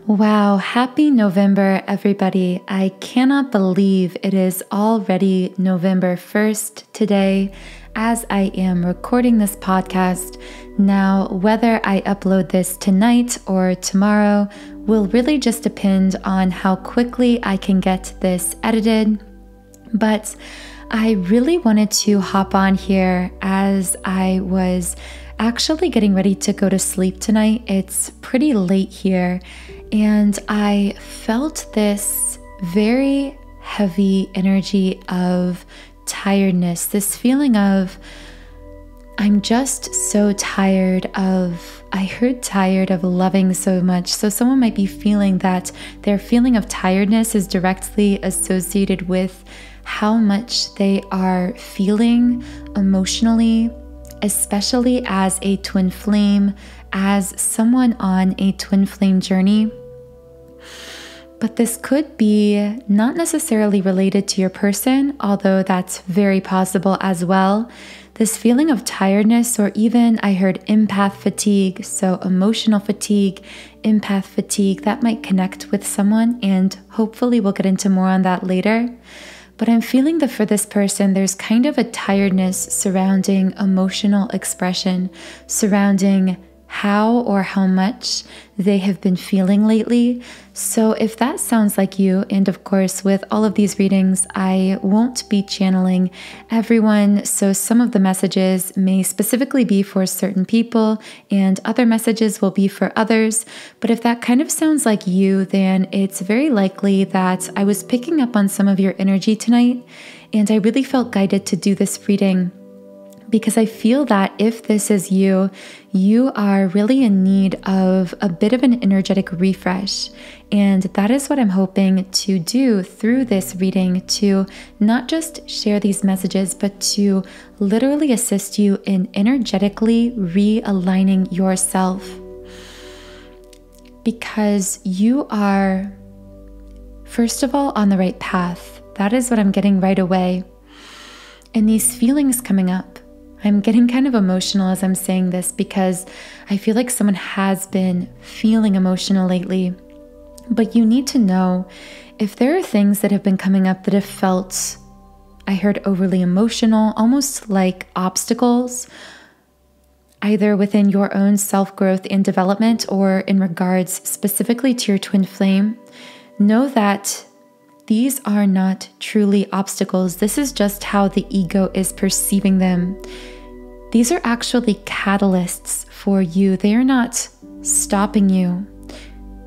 Wow, happy November, everybody. I cannot believe it is already November 1st today as I am recording this podcast. Now, whether I upload this tonight or tomorrow will really just depend on how quickly I can get this edited. But I really wanted to hop on here as I was actually getting ready to go to sleep tonight. It's pretty late here. And I felt this very heavy energy of tiredness, this feeling of, I'm just so tired of, I heard tired of loving so much. So someone might be feeling that their feeling of tiredness is directly associated with how much they are feeling emotionally, especially as a twin flame, as someone on a twin flame journey. But this could be not necessarily related to your person, although that's very possible as well. This feeling of tiredness, or even I heard empath fatigue, so emotional fatigue, empath fatigue, that might connect with someone, and hopefully we'll get into more on that later. But I'm feeling that for this person, there's kind of a tiredness surrounding emotional expression, surrounding how or how much they have been feeling lately. So if that sounds like you, and of course with all of these readings, I won't be channeling everyone. So some of the messages may specifically be for certain people and other messages will be for others. But if that kind of sounds like you, then it's very likely that I was picking up on some of your energy tonight. And I really felt guided to do this reading, because I feel that if this is you, you are really in need of a bit of an energetic refresh. And that is what I'm hoping to do through this reading, to not just share these messages, but to literally assist you in energetically realigning yourself. Because you are, first of all, on the right path. That is what I'm getting right away. And these feelings coming up, I'm getting kind of emotional as I'm saying this because I feel like someone has been feeling emotional lately. But you need to know if there are things that have been coming up that have felt, I heard overly emotional, almost like obstacles, either within your own self-growth and development or in regards specifically to your twin flame, know that these are not truly obstacles. This is just how the ego is perceiving them. These are actually catalysts for you. They are not stopping you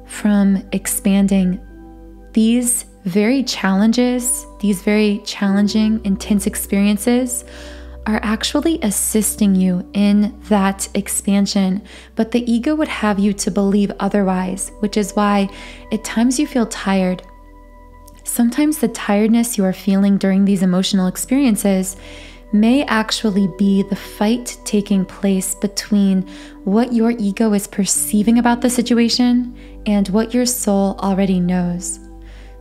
from expanding. These very challenges, these very challenging, intense experiences are actually assisting you in that expansion. But the ego would have you to believe otherwise, which is why at times you feel tired. Sometimes the tiredness you are feeling during these emotional experiences may actually be the fight taking place between what your ego is perceiving about the situation and what your soul already knows.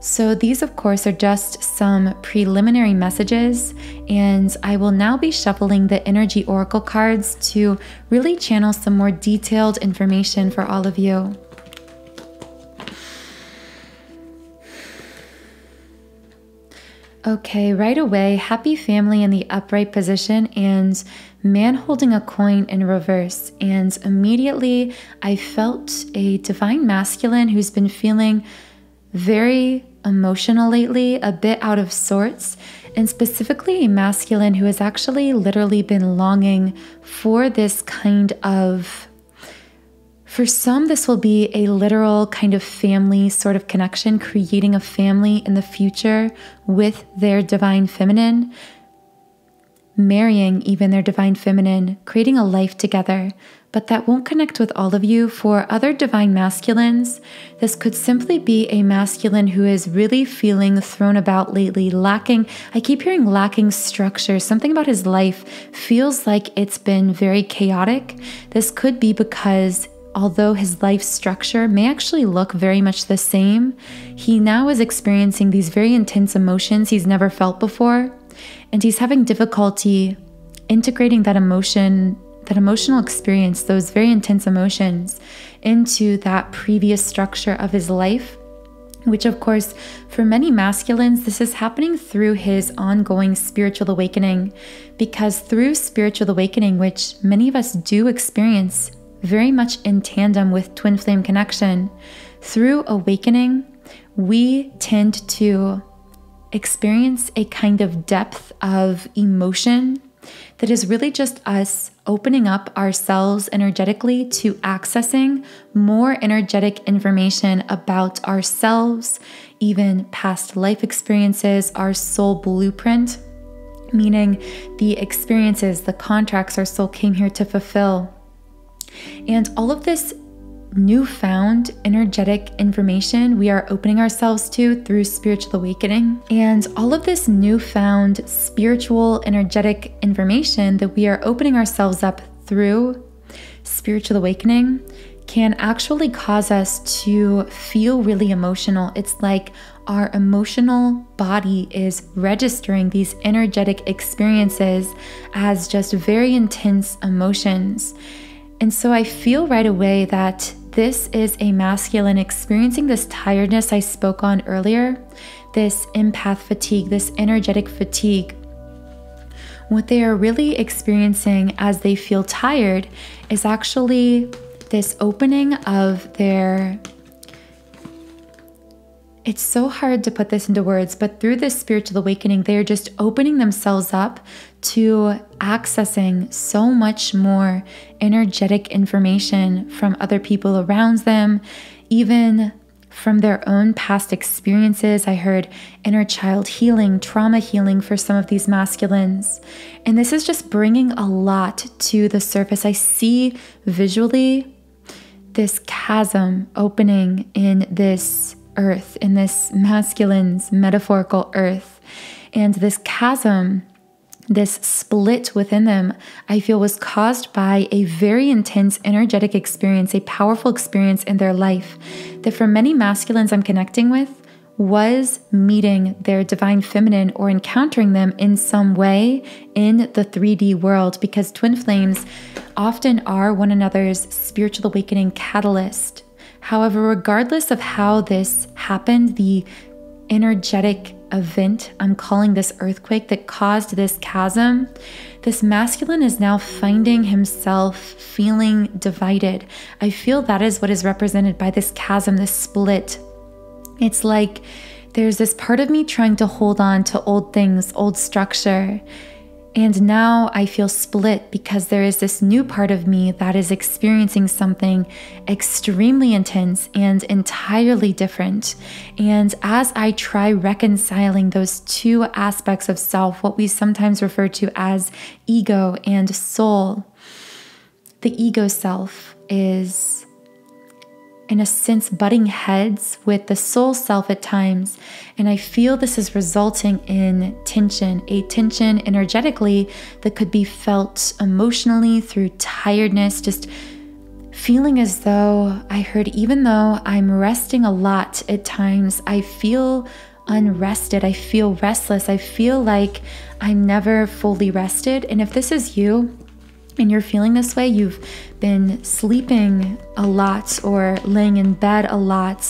So these, of course, are just some preliminary messages, and I will now be shuffling the energy oracle cards to really channel some more detailed information for all of you. Okay, right away, happy family in the upright position and man holding a coin in reverse. And immediately I felt a divine masculine who's been feeling very emotional lately, a bit out of sorts, and specifically a masculine who has actually literally been longing for this kind of, for some, this will be a literal kind of family sort of connection, creating a family in the future with their divine feminine, marrying even their divine feminine, creating a life together. But that won't connect with all of you. For other divine masculines, this could simply be a masculine who is really feeling thrown about lately, lacking, I keep hearing lacking structure. Something about his life feels like it's been very chaotic. This could be because although his life structure may actually look very much the same, he now is experiencing these very intense emotions he's never felt before, and he's having difficulty integrating that emotion that emotional experience, those very intense emotions, into that previous structure of his life, which of course, for many masculines, this is happening through his ongoing spiritual awakening, because through spiritual awakening, which many of us do experience very much in tandem with twin flame connection, through awakening, we tend to experience a kind of depth of emotion that is really just us opening up ourselves energetically to accessing more energetic information about ourselves, even past life experiences, our soul blueprint, meaning the experiences, the contracts our soul came here to fulfill. And all of this newfound energetic information we are opening ourselves to through spiritual awakening. And all of this newfound spiritual energetic information that we are opening ourselves up through spiritual awakening can actually cause us to feel really emotional. It's like our emotional body is registering these energetic experiences as just very intense emotions. And so I feel right away that this is a masculine experiencing this tiredness I spoke on earlier, this empath fatigue, this energetic fatigue. What they are really experiencing as they feel tired is actually this opening of their... It's so hard to put this into words, but through this spiritual awakening, they are just opening themselves up to accessing so much more energetic information from other people around them, even from their own past experiences. I heard inner child healing, trauma healing for some of these masculines. And this is just bringing a lot to the surface. I see visually this chasm opening in this earth, in this masculine's metaphorical earth. And this chasm, this split within them, I feel was caused by a very intense energetic experience, a powerful experience in their life that for many masculines I'm connecting with was meeting their divine feminine or encountering them in some way in the 3D world, because twin flames often are one another's spiritual awakening catalyst. However, regardless of how this happened, the energetic event, I'm calling this earthquake that caused this chasm, this masculine is now finding himself feeling divided. I feel that is what is represented by this chasm, this split. It's like there's this part of me trying to hold on to old things, old structure. And now I feel split because there is this new part of me that is experiencing something extremely intense and entirely different. And as I try reconciling those two aspects of self, what we sometimes refer to as ego and soul, the ego self is, in a sense, butting heads with the soul self at times. And I feel this is resulting in tension, a tension energetically that could be felt emotionally through tiredness, just feeling as though I heard, even though I'm resting a lot at times, I feel unrested. I feel restless. I feel like I'm never fully rested. And if this is you, and you're feeling this way, you've been sleeping a lot or laying in bed a lot,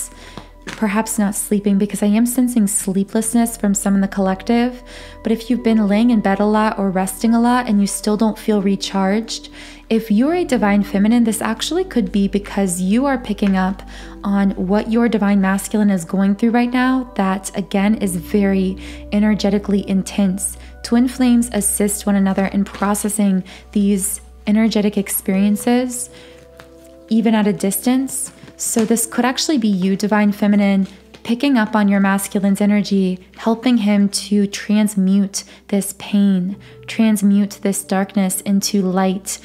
perhaps not sleeping, because I am sensing sleeplessness from some in the collective. But if you've been laying in bed a lot or resting a lot and you still don't feel recharged, if you're a divine feminine, this actually could be because you are picking up on what your divine masculine is going through right now. That again is very energetically intense. Twin flames assist one another in processing these energetic experiences, even at a distance. So this could actually be you, divine feminine, picking up on your masculine's energy, helping him to transmute this pain, transmute this darkness into light.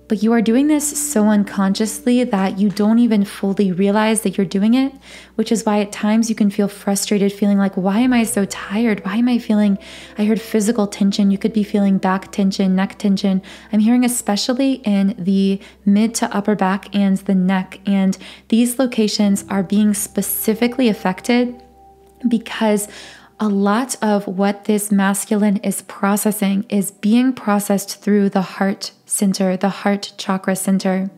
But you are doing this so unconsciously that you don't even fully realize that you're doing it, which is why at times you can feel frustrated, feeling like, why am I so tired? Why am I feeling, I heard physical tension. You could be feeling back tension, neck tension. I'm hearing especially in the mid to upper back and the neck. And these locations are being specifically affected because a lot of what this masculine is processing is being processed through the heart center, the heart chakra center.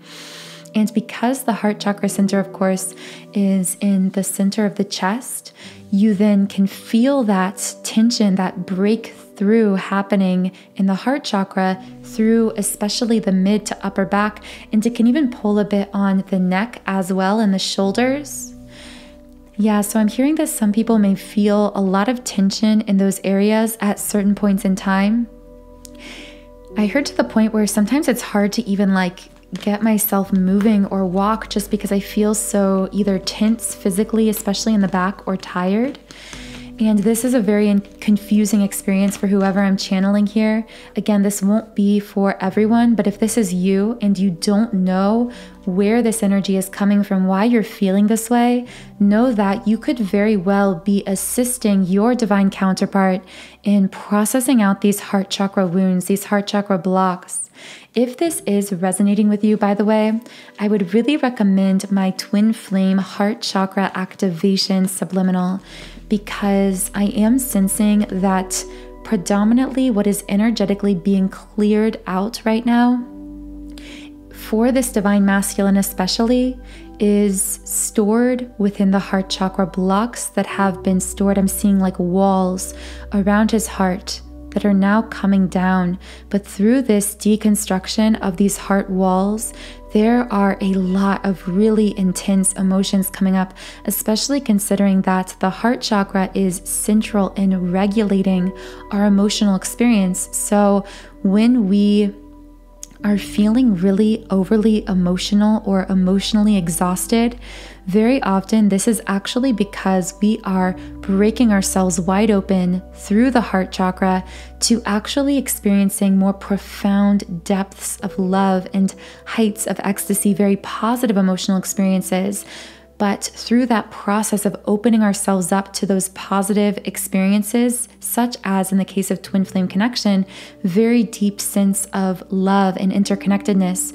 And because the heart chakra center, of course, is in the center of the chest, you then can feel that tension, that breakthrough happening in the heart chakra through especially the mid to upper back, and it can even pull a bit on the neck as well and the shoulders. Yeah, so I'm hearing that some people may feel a lot of tension in those areas at certain points in time. I heard to the point where sometimes it's hard to even get myself moving or walk just because I feel so either tense physically, especially in the back, or tired. And this is a very confusing experience for whoever I'm channeling here. Again, this won't be for everyone, but if this is you and you don't know where this energy is coming from, why you're feeling this way, know that you could very well be assisting your divine counterpart in processing out these heart chakra wounds, these heart chakra blocks. If this is resonating with you, by the way, I would really recommend my Twin Flame Heart Chakra Activation Subliminal, because I am sensing that predominantly what is energetically being cleared out right now for this divine masculine especially is stored within the heart chakra blocks that have been stored. I'm seeing like walls around his heart that are now coming down. But through this deconstruction of these heart walls, there are a lot of really intense emotions coming up, especially considering that the heart chakra is central in regulating our emotional experience. So when we are feeling really overly emotional or emotionally exhausted, very often this is actually because we are breaking ourselves wide open through the heart chakra to actually experiencing more profound depths of love and heights of ecstasy, very positive emotional experiences. But through that process of opening ourselves up to those positive experiences, such as in the case of twin flame connection, very deep sense of love and interconnectedness,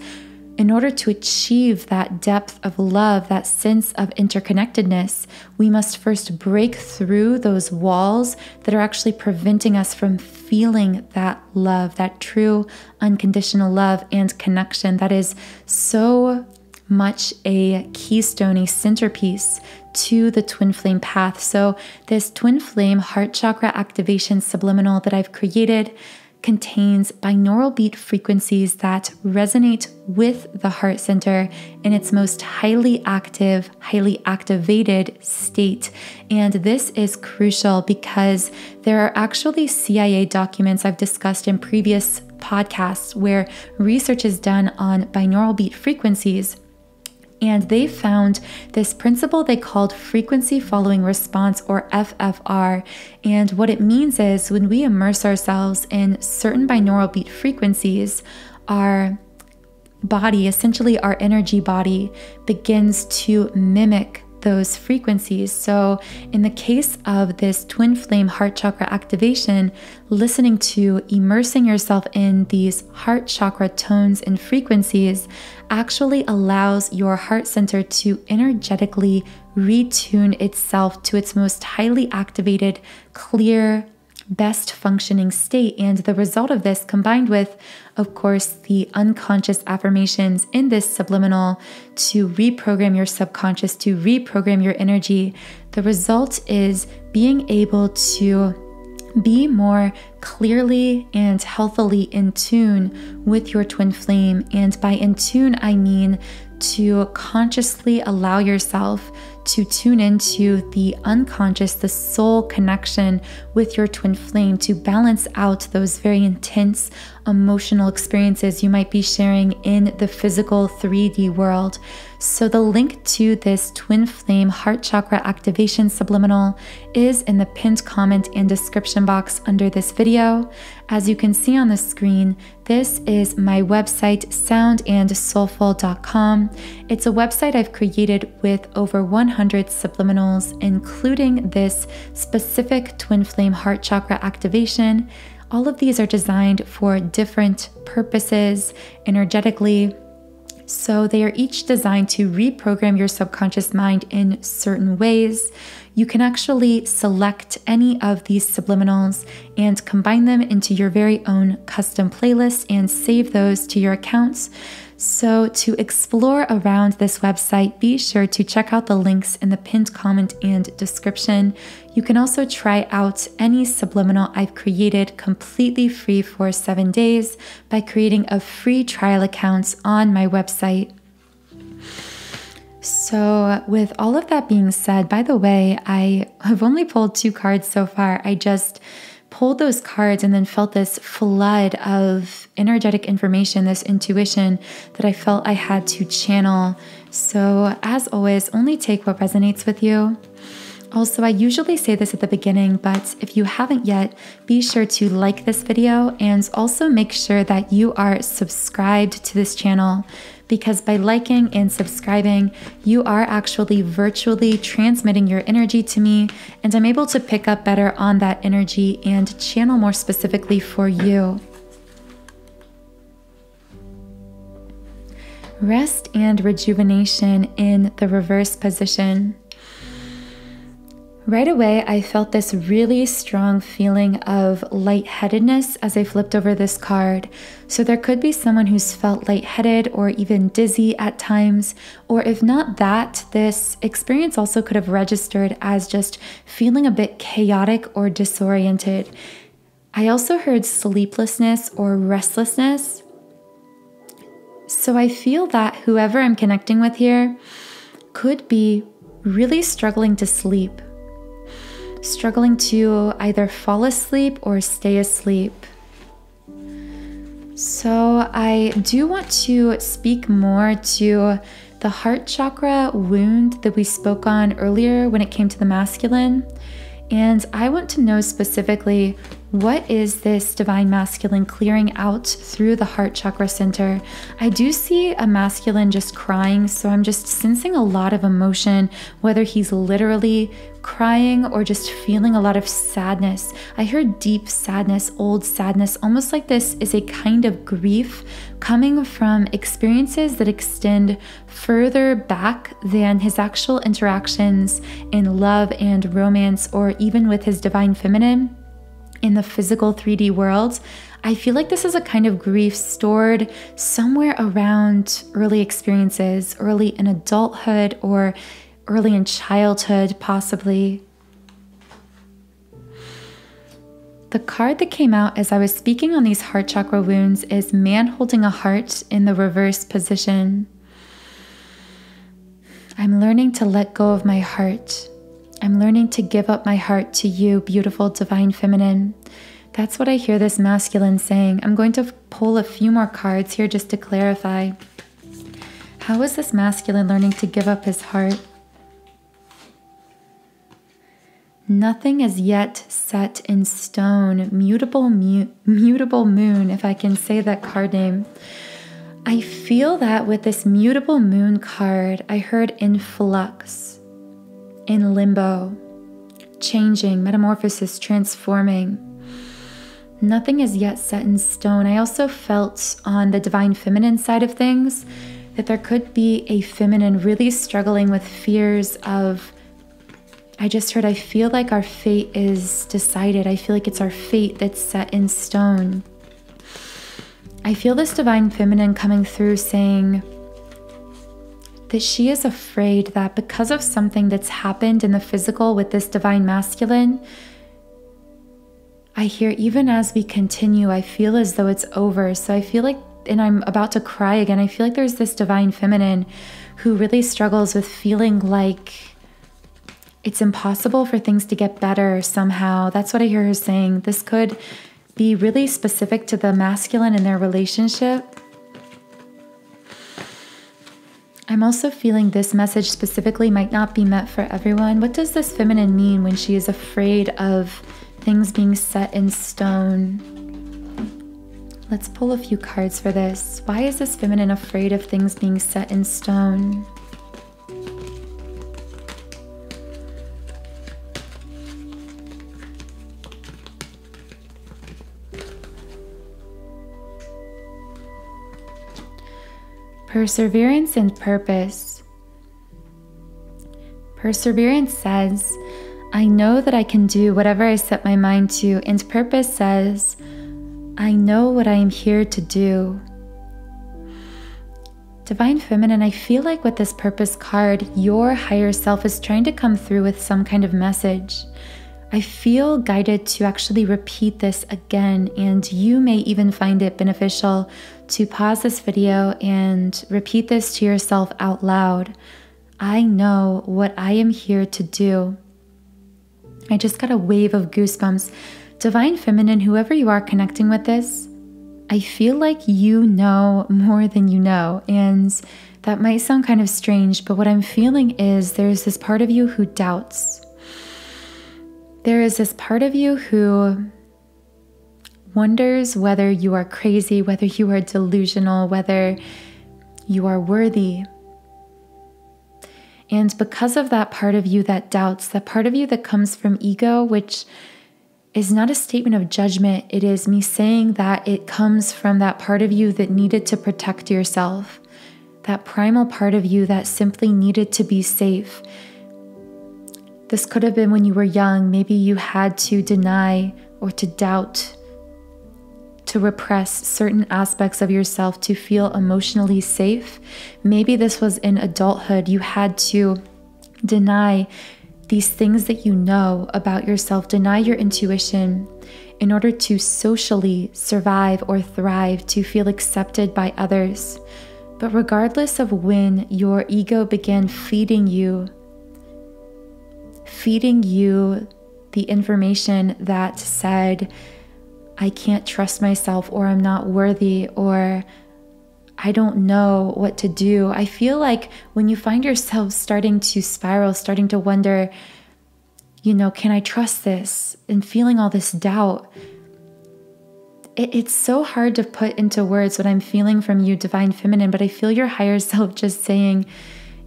in order to achieve that depth of love, that sense of interconnectedness, we must first break through those walls that are actually preventing us from feeling that love, that true unconditional love and connection that is so much a keystone, a centerpiece to the twin flame path. So this twin flame heart chakra activation subliminal that I've created contains binaural beat frequencies that resonate with the heart center in its most highly active, highly activated state. And this is crucial because there are actually CIA documents I've discussed in previous podcasts where research is done on binaural beat frequencies. And they found this principle they called frequency following response, or FFR. And what it means is when we immerse ourselves in certain binaural beat frequencies, our body, essentially our energy body, begins to mimic those frequencies. So in the case of this twin flame heart chakra activation, listening to, immersing yourself in these heart chakra tones and frequencies actually allows your heart center to energetically retune itself to its most highly activated, clear, best functioning state. And the result of this, combined with, of course, the unconscious affirmations in this subliminal to reprogram your subconscious, to reprogram your energy, the result is being able to be more clearly and healthily in tune with your twin flame. And by in tune, I mean to consciously allow yourself to tune into the unconscious, the soul connection with your twin flame, to balance out those very intense emotional experiences you might be sharing in the physical 3D world. So the link to this twin flame heart chakra activation subliminal is in the pinned comment and description box under this video. As you can see on the screen, this is my website, soundandsoulful.com. It's a website I've created with over 100 subliminals, including this specific twin flame heart chakra activation. All of these are designed for different purposes energetically, So they are each designed to reprogram your subconscious mind in certain ways. You can actually select any of these subliminals and combine them into your very own custom playlist and save those to your accounts. So to explore around this website, be sure to check out the links in the pinned comment and description. You can also try out any subliminal I've created completely free for 7 days by creating a free trial account on my website. So with all of that being said, by the way, I have only pulled 2 cards so far. I just pulled those cards and then felt this flood of energetic information, this intuition that I felt I had to channel. So as always, only take what resonates with you. Also, I usually say this at the beginning, but if you haven't yet, be sure to like this video and also make sure that you are subscribed to this channel, because by liking and subscribing, you are actually virtually transmitting your energy to me, and I'm able to pick up better on that energy and channel more specifically for you. Rest and rejuvenation in the reverse position. Right away, I felt this really strong feeling of lightheadedness as I flipped over this card. So there could be someone who's felt lightheaded or even dizzy at times, or if not that, this experience also could have registered as just feeling a bit chaotic or disoriented. I also heard sleeplessness or restlessness. So I feel that whoever I'm connecting with here could be really struggling to sleep. Struggling to either fall asleep or stay asleep. So I do want to speak more to the heart chakra wound that we spoke on earlier when it came to the masculine. And I want to know specifically, what is this divine masculine clearing out through the heart chakra center? I do see a masculine just crying, so I'm just sensing a lot of emotion, whether he's literally crying or just feeling a lot of sadness. I heard deep sadness, old sadness, almost like this is a kind of grief coming from experiences that extend further back than his actual interactions in love and romance, or even with his divine feminine in the physical 3D world. I feel like this is a kind of grief stored somewhere around early experiences, early in adulthood or early in childhood, possibly. The card that came out as I was speaking on these heart chakra wounds is man holding a heart in the reverse position. I'm learning to let go of my heart. I'm learning to give up my heart to you, beautiful divine feminine. That's what I hear this masculine saying. I'm going to pull a few more cards here just to clarify. How is this masculine learning to give up his heart? Nothing is yet set in stone. Mutable moon, if I can say that card name. I feel that with this mutable moon card, I heard in flux, in limbo, changing, metamorphosis, transforming. Nothing is yet set in stone. I also felt on the divine feminine side of things that there could be a feminine really struggling with fears of, I just heard, I feel like our fate is decided. I feel like it's our fate that's set in stone. I feel this divine feminine coming through saying that she is afraid that because of something that's happened in the physical with this divine masculine, I hear even as we continue, I feel as though it's over. So I feel like, and I'm about to cry again, I feel like there's this divine feminine who really struggles with feeling like it's impossible for things to get better somehow. That's what I hear her saying. This could be really specific to the masculine in their relationship. I'm also feeling this message specifically might not be meant for everyone. What does this feminine mean when she is afraid of things being set in stone? Let's pull a few cards for this. Why is this feminine afraid of things being set in stone? Perseverance and purpose. Perseverance says, I know that I can do whatever I set my mind to, and purpose says, I know what I am here to do. Divine Feminine, I feel like with this purpose card, your higher self is trying to come through with some kind of message. I feel guided to actually repeat this again, and you may even find it beneficial to pause this video and repeat this to yourself out loud. I know what I am here to do. I just got a wave of goosebumps. Divine Feminine, whoever you are connecting with this, I feel like you know more than you know, and that might sound kind of strange, but what I'm feeling is there's this part of you who doubts. There is this part of you who wonders whether you are crazy, whether you are delusional, whether you are worthy. And because of that part of you that doubts, that part of you that comes from ego, which is not a statement of judgment, it is me saying that it comes from that part of you that needed to protect yourself, that primal part of you that simply needed to be safe. This could have been when you were young. Maybe you had to deny or to doubt, to repress certain aspects of yourself to feel emotionally safe. Maybe this was in adulthood. You had to deny these things that you know about yourself, deny your intuition in order to socially survive or thrive, to feel accepted by others. But regardless of when your ego began feeding you the information that said, I can't trust myself, or I'm not worthy, or I don't know what to do. I feel like when you find yourself starting to spiral, starting to wonder, can I trust this? And feeling all this doubt, it's so hard to put into words what I'm feeling from you, Divine Feminine, but I feel your higher self just saying,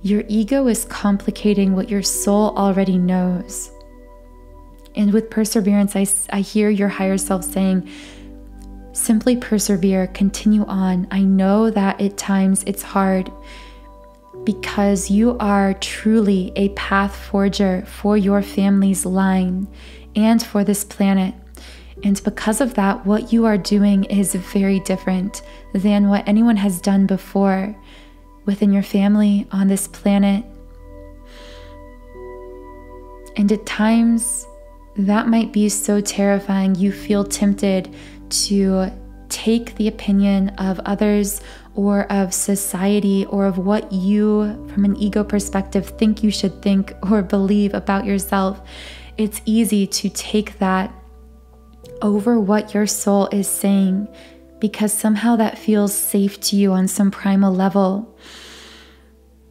your ego is complicating what your soul already knows. And with perseverance, I hear your higher self saying, simply persevere, continue on. I know that at times it's hard because you are truly a path forger for your family's line and for this planet. And because of that, what you are doing is very different than what anyone has done before within your family, on this planet. And at times, that might be so terrifying. You feel tempted to take the opinion of others or of society or of what you, from an ego perspective, think you should think or believe about yourself. It's easy to take that over what your soul is saying because somehow that feels safe to you on some primal level.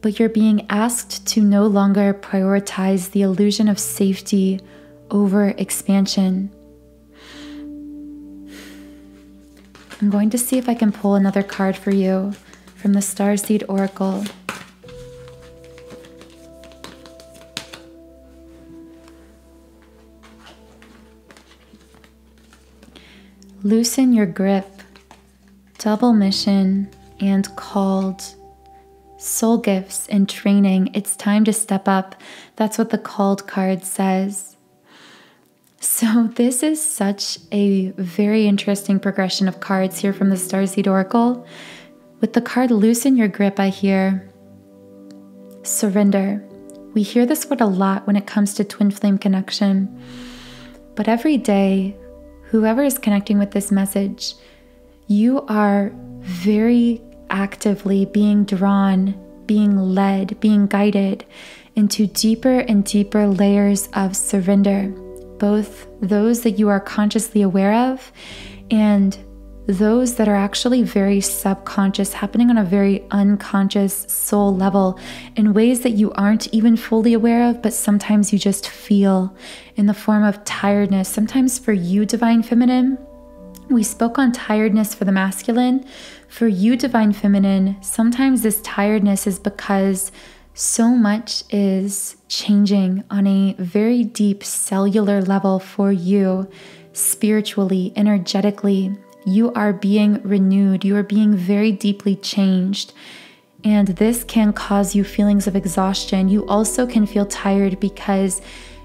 But you're being asked to no longer prioritize the illusion of safety over expansion. I'm going to see if I can pull another card for you from the Starseed Oracle. Loosen your grip, double mission, and called. Soul gifts and training. It's time to step up. That's what the called card says. So this is such a very interesting progression of cards here from the Starseed Oracle. With the card Loosen Your Grip, I hear surrender. We hear this word a lot when it comes to twin flame connection. But every day, whoever is connecting with this message, you are very actively being drawn, being led, being guided into deeper and deeper layers of surrender, both those that you are consciously aware of and those that are actually very subconscious, happening on a very unconscious soul level in ways that you aren't even fully aware of, but sometimes you just feel in the form of tiredness. Sometimes for you, Divine Feminine, we spoke on tiredness for the masculine. For you, Divine Feminine, sometimes this tiredness is because so much is changing on a very deep cellular level for you, spiritually, energetically. You are being renewed. You are being very deeply changed. And this can cause you feelings of exhaustion. You also can feel tired because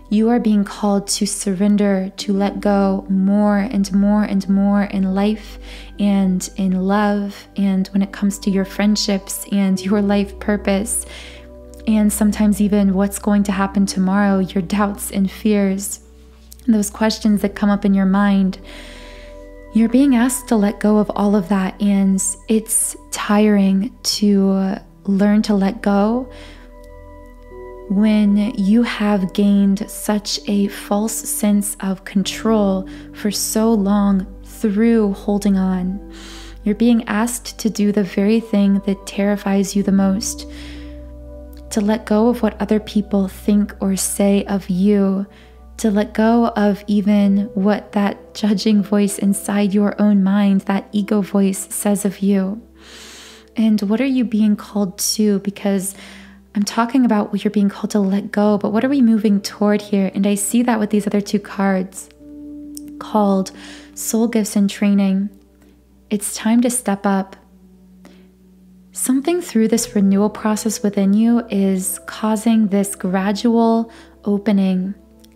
you are being called to surrender, to let go more and more and more in life and in love, and when it comes to your friendships and your life purpose, and sometimes even what's going to happen tomorrow, your doubts and fears, those questions that come up in your mind. You're being asked to let go of all of that, and it's tiring to learn to let go when you have gained such a false sense of control for so long through holding on. You're being asked to do the very thing that terrifies you the most, to let go of what other people think or say of you, to let go of even what that judging voice inside your own mind, that ego voice, says of you. And what are you being called to? Because I'm talking about what you're being called to let go, but what are we moving toward here? And I see that with these other two cards called Soul Gifts and Training. It's time to step up. Something through this renewal process within you is causing this gradual opening,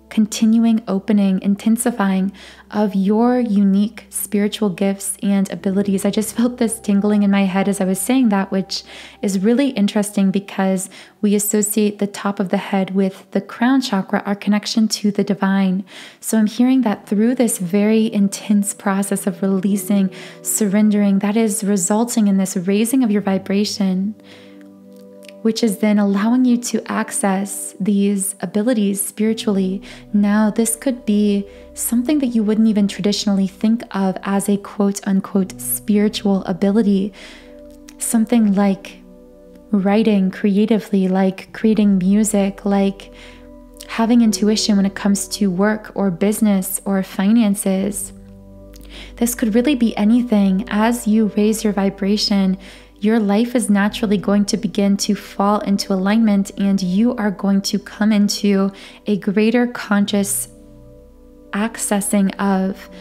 continuing opening, intensifying of your unique spiritual gifts and abilities. I just felt this tingling in my head as I was saying that, which is really interesting because we associate the top of the head with the crown chakra, our connection to the divine. So I'm hearing that through this very intense process of releasing, surrendering, that is resulting in this raising of your vibration, which is then allowing you to access these abilities spiritually. Now, this could be something that you wouldn't even traditionally think of as a quote-unquote spiritual ability. Something like writing creatively, like creating music, like having intuition when it comes to work or business or finances. This could really be anything. As you raise your vibration, your life is naturally going to begin to fall into alignment, and you are going to come into a greater conscious accessing of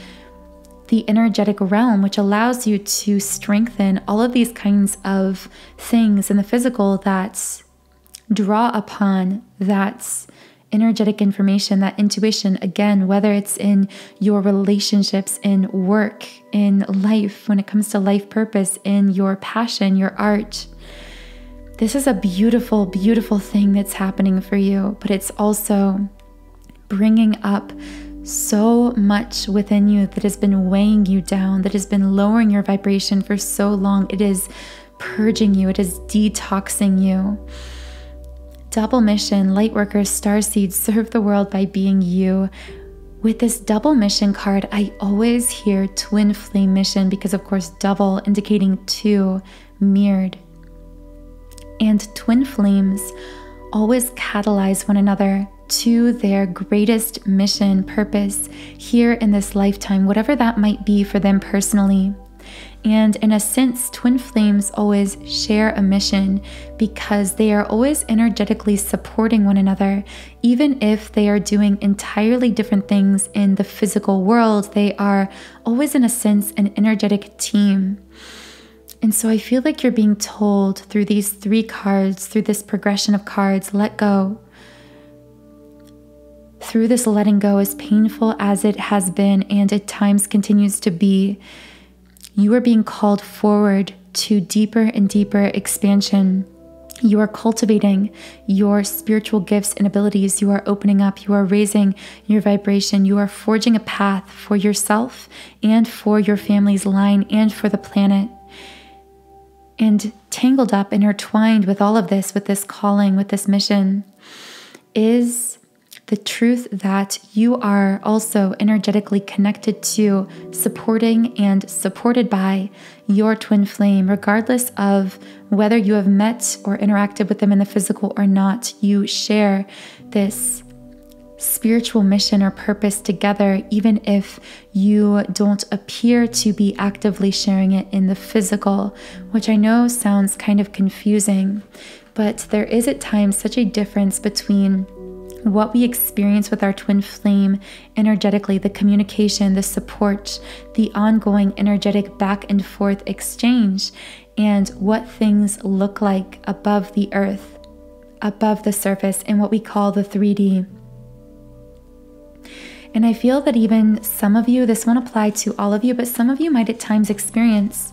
the energetic realm, which allows you to strengthen all of these kinds of things in the physical that draw upon that energetic information, that intuition, again, whether it's in your relationships, in work, in life, when it comes to life purpose, in your passion, your art. This is a beautiful, beautiful thing that's happening for you, but it's also bringing up so much within you that has been weighing you down, that has been lowering your vibration for so long. It is purging you. It is detoxing you. Double mission, Lightworkers, Starseeds, serve the world by being you. With this double mission card, I always hear twin flame mission because, of course, double indicating two mirrored. And twin flames always catalyze one another to their greatest mission, purpose here in this lifetime, whatever that might be for them personally. And in a sense, twin flames always share a mission because they are always energetically supporting one another. Even if they are doing entirely different things in the physical world, they are always, in a sense, an energetic team. And so I feel like you're being told through these three cards, through this progression of cards, let go. Through this letting go, as painful as it has been and at times continues to be, you are being called forward to deeper and deeper expansion. You are cultivating your spiritual gifts and abilities. You are opening up. You are raising your vibration. You are forging a path for yourself and for your family's line and for the planet. And tangled up, intertwined with all of this, with this calling, with this mission, is the truth that you are also energetically connected to, supporting and supported by your twin flame, regardless of whether you have met or interacted with them in the physical or not. You share this spiritual mission or purpose together, even if you don't appear to be actively sharing it in the physical, which I know sounds kind of confusing, but there is at times such a difference between what we experience with our twin flame energetically, the communication, the support, the ongoing energetic back and forth exchange, and what things look like above the earth, above the surface, in what we call the 3D. And I feel that even some of you, this won't apply to all of you, but some of you might at times experience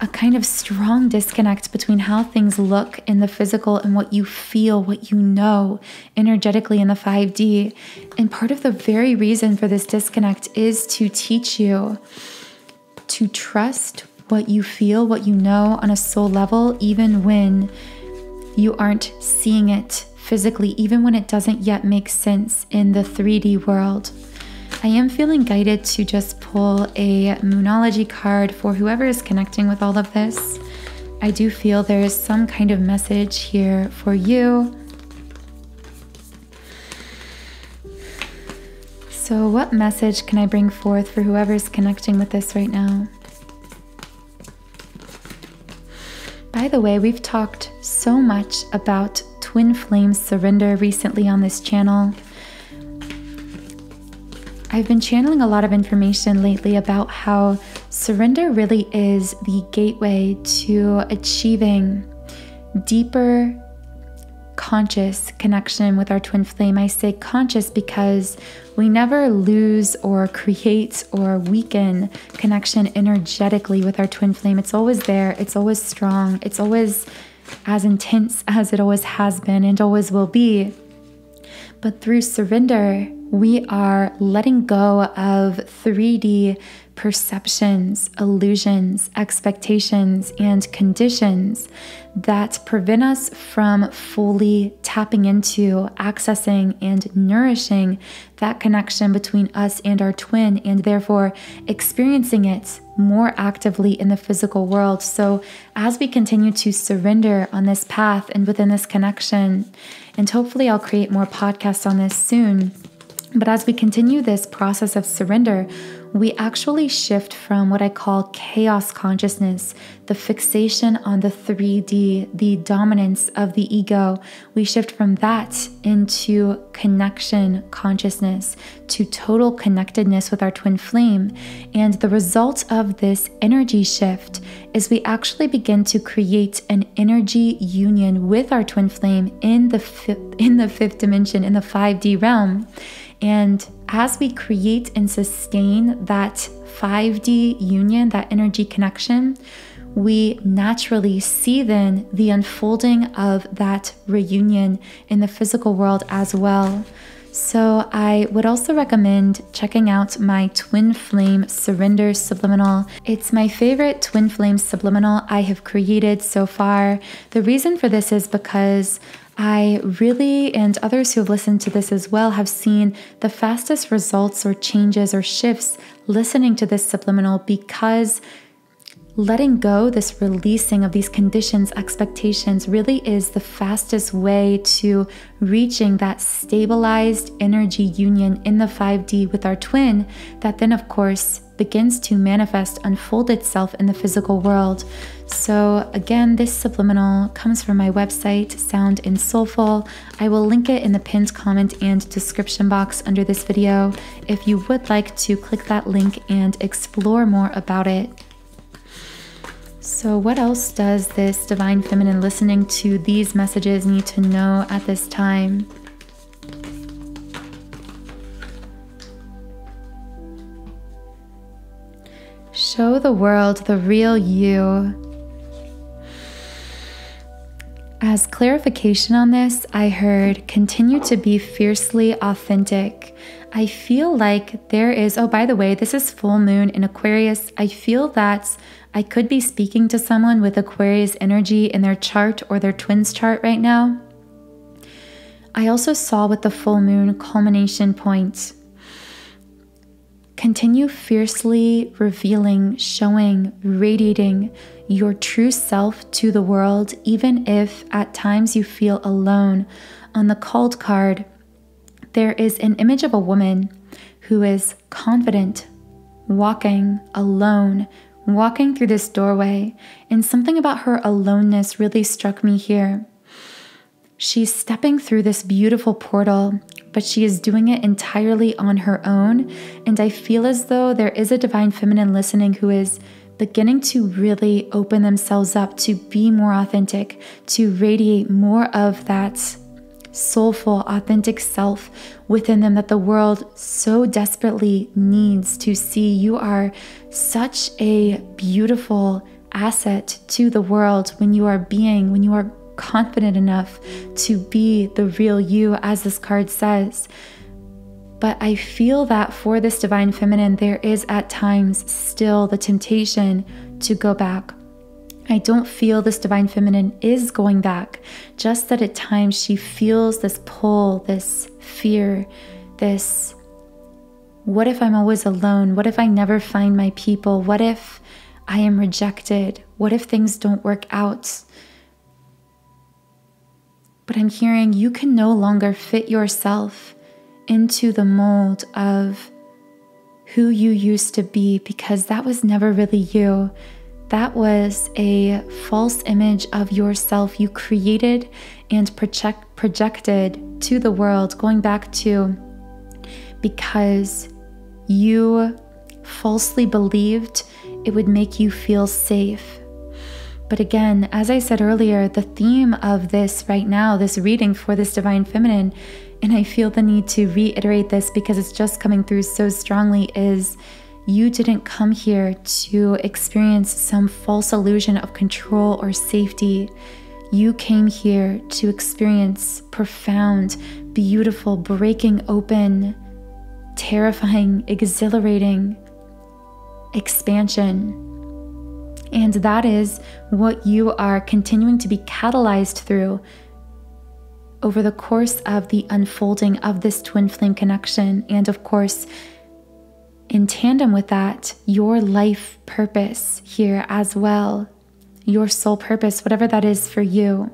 a kind of strong disconnect between how things look in the physical and what you feel, what you know energetically in the 5D. And part of the very reason for this disconnect is to teach you to trust what you feel, what you know on a soul level, even when you aren't seeing it physically, even when it doesn't yet make sense in the 3D world. I am feeling guided to just pull a Moonology card for whoever is connecting with all of this. I do feel there is some kind of message here for you. So what message can I bring forth for whoever is connecting with this right now? By the way, we've talked so much about twin flame surrender recently on this channel. I've been channeling a lot of information lately about how surrender really is the gateway to achieving deeper conscious connection with our twin flame. I say conscious because we never lose or create or weaken connection energetically with our twin flame. It's always there. It's always strong. It's always as intense as it always has been and always will be. But through surrender, we are letting go of 3D perceptions, illusions, expectations, and conditions that prevent us from fully tapping into, accessing, and nourishing that connection between us and our twin, and therefore experiencing it more actively in the physical world. So as we continue to surrender on this path and within this connection, and hopefully I'll create more podcasts on this soon, but as we continue this process of surrender, we actually shift from what I call chaos consciousness, the fixation on the 3D, the dominance of the ego. We shift from that into connection consciousness, to total connectedness with our twin flame. And the result of this energy shift is we actually begin to create an energy union with our twin flame in the fifth dimension, in the 5D realm. And as we create and sustain that 5D union, that energy connection, we naturally see then the unfolding of that reunion in the physical world as well. So I would also recommend checking out my Twin Flame Surrender Subliminal. It's my favorite Twin Flame Subliminal I have created so far. The reason for this is because I really, and others who have listened to this as well, have seen the fastest results or changes or shifts listening to this subliminal, because letting go, this releasing of these conditions, expectations, really is the fastest way to reaching that stabilized energy union in the 5D with our twin, that then of course begins to manifest, unfold itself in the physical world. So again, this subliminal comes from my website, Sound and Soulful. I will link it in the pinned comment and description box under this video if you would like to click that link and explore more about it. So what else does this Divine Feminine listening to these messages need to know at this time? Show the world the real you. As clarification on this, I heard continue to be fiercely authentic. I feel like there is, oh, by the way, this is full moon in Aquarius. I feel that I could be speaking to someone with Aquarius energy in their chart or their twins chart right now. I also saw with the full moon culmination point. Continue fiercely revealing, showing, radiating your true self to the world, even if at times you feel alone. On the called card, there is an image of a woman who is confident, walking alone, walking through this doorway, and something about her aloneness really struck me here. she's stepping through this beautiful portal, but she is doing it entirely on her own. And I feel as though there is a divine feminine listening who is beginning to really open themselves up to be more authentic, to radiate more of that soulful, authentic self within them that the world so desperately needs to see. You are such a beautiful asset to the world when you are confident enough to be the real you, as this card says. But I feel that for this divine feminine, there is at times still the temptation to go back. I don't feel this divine feminine is going back, just that at times she feels this pull, this fear, this, what if I'm always alone? What if I never find my people? What if I am rejected? What if things don't work out? But I'm hearing you can no longer fit yourself into the mold of who you used to be, because that was never really you. That was a false image of yourself you created and projected to the world, going back to because you falsely believed it would make you feel safe. But again, as I said earlier, the theme of this right now, this reading for this divine feminine, and I feel the need to reiterate this because it's just coming through so strongly, is you didn't come here to experience some false illusion of control or safety. You came here to experience profound, beautiful, breaking open, terrifying, exhilarating expansion. And that is what you are continuing to be catalyzed through over the course of the unfolding of this twin flame connection. And of course, in tandem with that, your life purpose here as well, your soul purpose, whatever that is for you.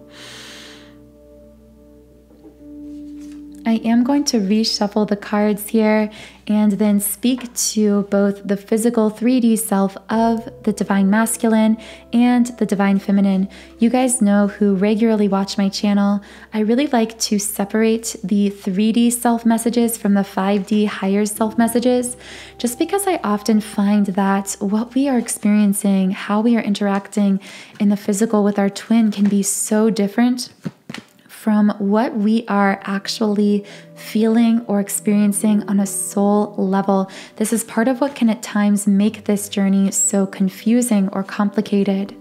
I am going to reshuffle the cards here and then speak to both the physical 3D self of the divine masculine and the divine feminine. You guys know who regularly watch my channel, I really like to separate the 3D self messages from the 5D higher self messages, just because I often find that what we are experiencing, how we are interacting in the physical with our twin can be so different from what we are actually feeling or experiencing on a soul level. This is part of what can at times make this journey so confusing or complicated.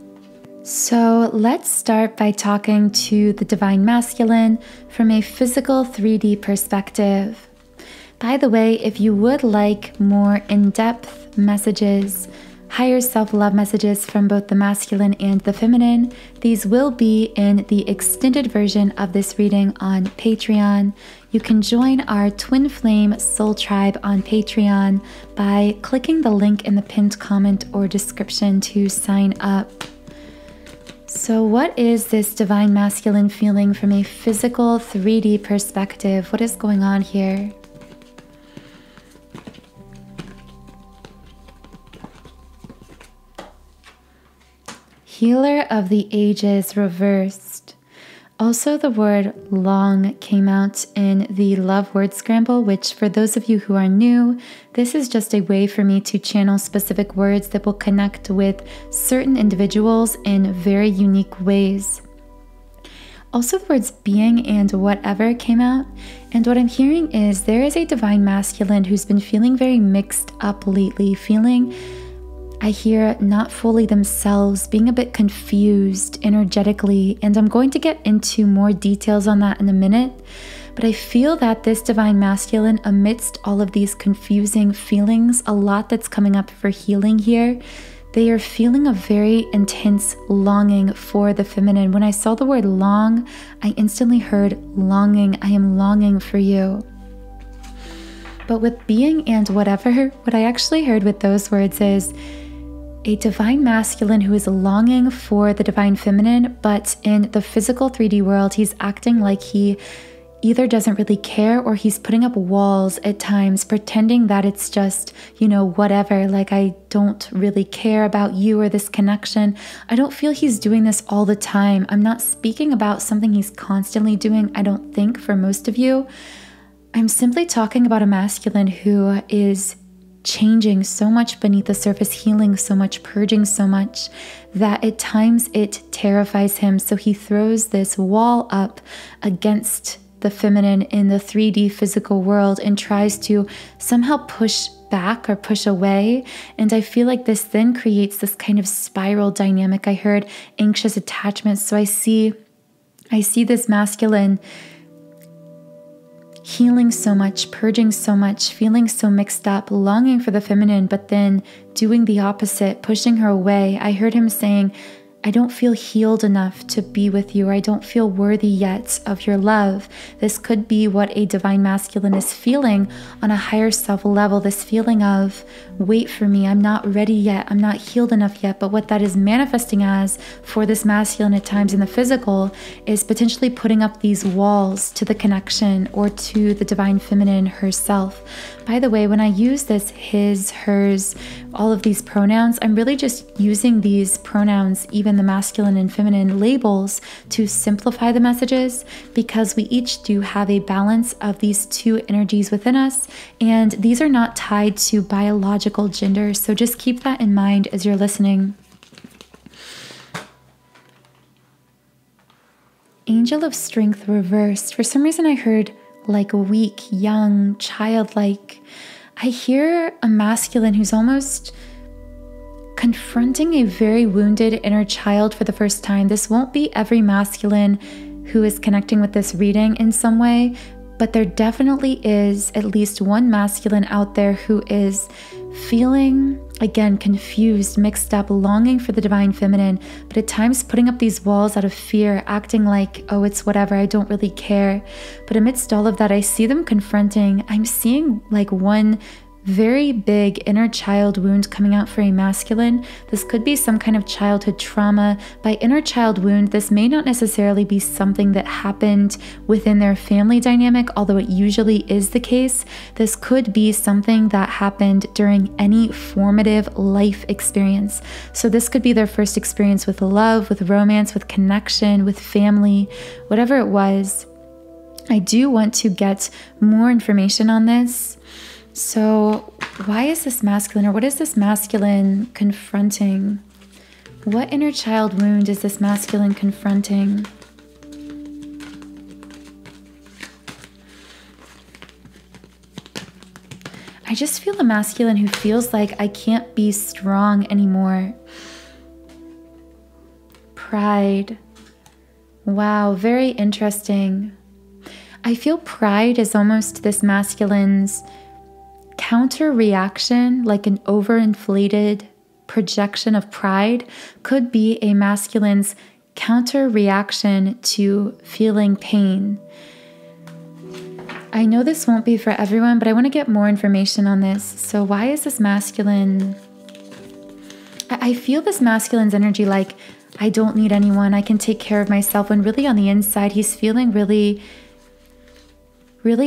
So let's start by talking to the divine masculine from a physical 3D perspective. By the way, if you would like more in-depth messages, higher self-love messages from both the masculine and the feminine, these will be in the extended version of this reading on Patreon. You can join our Twin Flame Soul Tribe on Patreon by clicking the link in the pinned comment or description to sign up. So what is this divine masculine feeling from a physical 3D perspective? What is going on here? Healer of the Ages reversed. Also, the word long came out in the love word scramble, which for those of you who are new, this is just a way for me to channel specific words that will connect with certain individuals in very unique ways. Also, the words being and whatever came out. And what I'm hearing is there is a divine masculine who's been feeling very mixed up lately, I hear not fully themselves, being a bit confused energetically, and I'm going to get into more details on that in a minute. But I feel that this divine masculine, amidst all of these confusing feelings, a lot that's coming up for healing here, they are feeling a very intense longing for the feminine. When I saw the word long, I instantly heard longing. I am longing for you. But with being and whatever, what I actually heard with those words is a divine masculine who is longing for the divine feminine, but in the physical 3D world, he's acting like he either doesn't really care or he's putting up walls at times, pretending that it's just, whatever, like I don't really care about you or this connection. I don't feel he's doing this all the time. I'm not speaking about something he's constantly doing, I don't think, for most of you. I'm simply talking about a masculine who is changing so much beneath the surface, healing so much, purging so much, that at times it terrifies him. So he throws this wall up against the feminine in the 3D physical world and tries to somehow push back or push away. And I feel like this then creates this kind of spiral dynamic. I heard anxious attachment. So I see this masculine healing so much, purging so much, feeling so mixed up, longing for the feminine, but then doing the opposite, pushing her away. I heard him saying, I don't feel healed enough to be with you, or I don't feel worthy yet of your love. This could be what a divine masculine is feeling on a higher self level, this feeling of, wait for me, I'm not ready yet, I'm not healed enough yet. But what that is manifesting as for this masculine at times in the physical is potentially putting up these walls to the connection or to the divine feminine herself. By the way, when I use this his, hers, all of these pronouns, I'm really just using these pronouns, even the masculine and feminine labels, to simplify the messages, because we each do have a balance of these two energies within us, and these are not tied to biological gender. So just keep that in mind as you're listening. Angel of Strength reversed. For some reason I heard like weak, young, childlike. I hear a masculine who's almost confronting a very wounded inner child for the first time. This won't be every masculine who is connecting with this reading in some way, but there definitely is at least one masculine out there who is feeling, again, confused, mixed up, longing for the divine feminine, but at times putting up these walls out of fear, acting like, oh, it's whatever, I don't really care. But amidst all of that, I see them confronting. I'm seeing like one very big inner child wound coming out for a masculine. This could be some kind of childhood trauma. By inner child wound, this may not necessarily be something that happened within their family dynamic, although it usually is the case. This could be something that happened during any formative life experience. So this could be their first experience with love, with romance, with connection, with family, whatever it was. I do want to get more information on this. So why is this masculine, or what is this masculine confronting? What inner child wound is this masculine confronting? I just feel a masculine who feels like I can't be strong anymore. Pride. Wow, very interesting. I feel pride is almost this masculine's counter reaction, like an overinflated projection of pride, could be a masculine's counter reaction to feeling pain. I know this won't be for everyone, but I want to get more information on this. So why is this masculine? I feel this masculine's energy like, I don't need anyone, I can take care of myself, when really on the inside, he's feeling really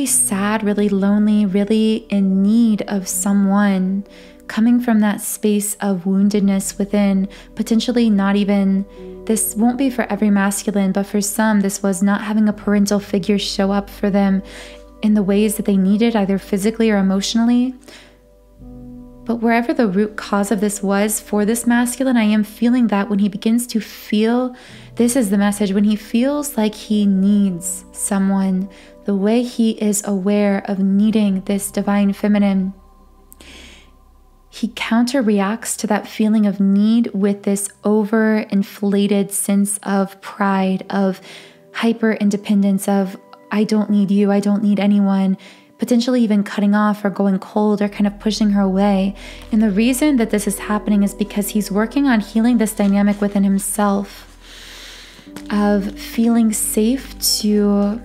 sad, really lonely, really in need of someone, coming from that space of woundedness within, potentially not even, this won't be for every masculine, but for some, this was not having a parental figure show up for them in the ways that they needed, either physically or emotionally. But wherever the root cause of this was for this masculine, I am feeling that when he begins to feel, this is the message, when he feels like he needs someone, the way he is aware of needing this divine feminine, he counter-reacts to that feeling of need with this overinflated sense of pride, of hyper-independence, of I don't need you, I don't need anyone, potentially even cutting off or going cold or kind of pushing her away. And the reason that this is happening is because he's working on healing this dynamic within himself of feeling safe to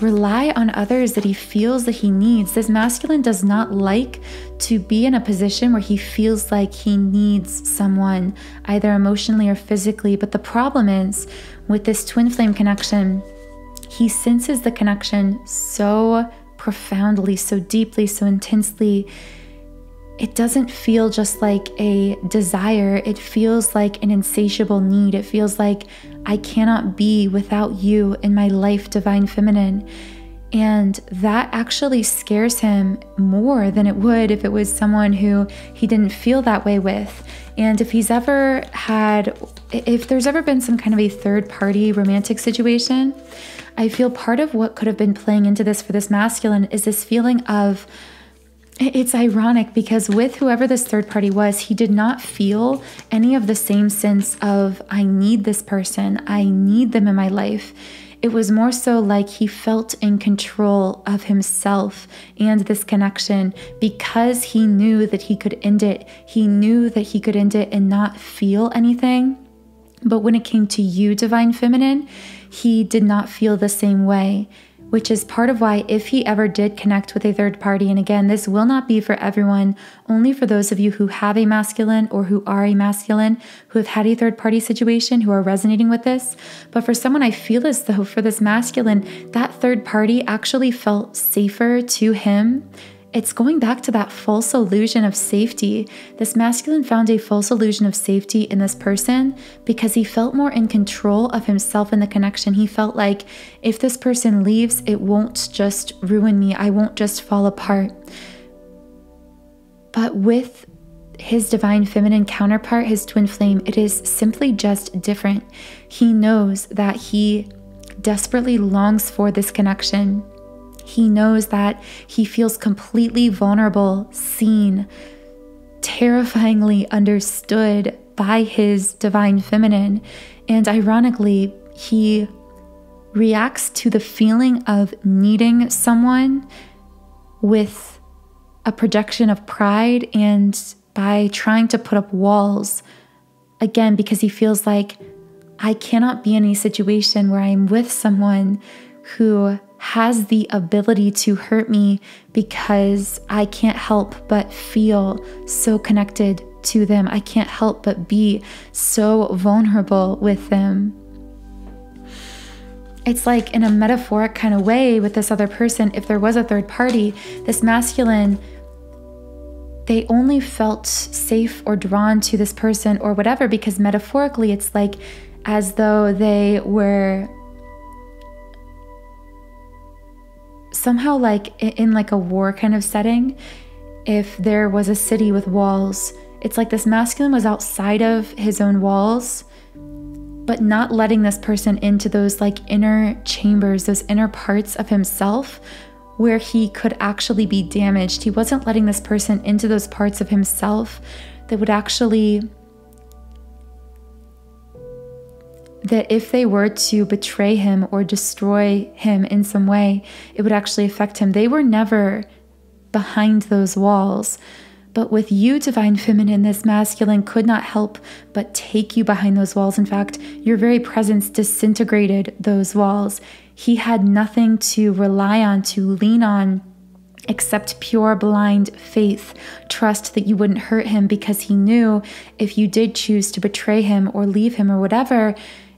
rely on others that he feels that he needs. This masculine does not like to be in a position where he feels like he needs someone, either emotionally or physically. But the problem is with this twin flame connection, he senses the connection so profoundly, so deeply, so intensely. It doesn't feel just like a desire. It feels like an insatiable need. It feels like I cannot be without you in my life, Divine Feminine. And that actually scares him more than it would if it was someone who he didn't feel that way with. And if there's ever been some kind of a third-party romantic situation, I feel part of what could have been playing into this for this masculine is this feeling of, it's ironic because with whoever this third party was, he did not feel any of the same sense of, I need this person, I need them in my life. It was more so like he felt in control of himself and this connection because he knew that he could end it. He knew that he could end it and not feel anything. But when it came to you, Divine Feminine, he did not feel the same way, which is part of why if he ever did connect with a third party, and again, this will not be for everyone, only for those of you who have a masculine or who are a masculine, who have had a third party situation, who are resonating with this. But for someone, I feel as though for this masculine, that third party actually felt safer to him. It's going back to that false illusion of safety. This masculine found a false illusion of safety in this person because he felt more in control of himself in the connection. He felt like if this person leaves, it won't just ruin me. I won't just fall apart. But with his Divine Feminine counterpart, his twin flame, it is simply just different. He knows that he desperately longs for this connection. He knows that he feels completely vulnerable, seen, terrifyingly understood by his Divine Feminine. And ironically, he reacts to the feeling of needing someone with a projection of pride and by trying to put up walls. Again, because he feels like I cannot be in a situation where I'm with someone who has the ability to hurt me because I can't help but feel so connected to them. I can't help but be so vulnerable with them. It's like in a metaphoric kind of way with this other person, if there was a third party, this masculine, they only felt safe or drawn to this person or whatever because metaphorically it's like as though they were somehow like in like a war kind of setting. If there was a city with walls, it's like this masculine was outside of his own walls, but not letting this person into those like inner chambers, those inner parts of himself where he could actually be damaged. He wasn't letting this person into those parts of himself that would actually, that if they were to betray him or destroy him in some way, it would actually affect him. They were never behind those walls. But with you, Divine Feminine, this masculine could not help but take you behind those walls. In fact, your very presence disintegrated those walls. He had nothing to rely on, to lean on, except pure blind faith, trust that you wouldn't hurt him because he knew if you did choose to betray him or leave him or whatever,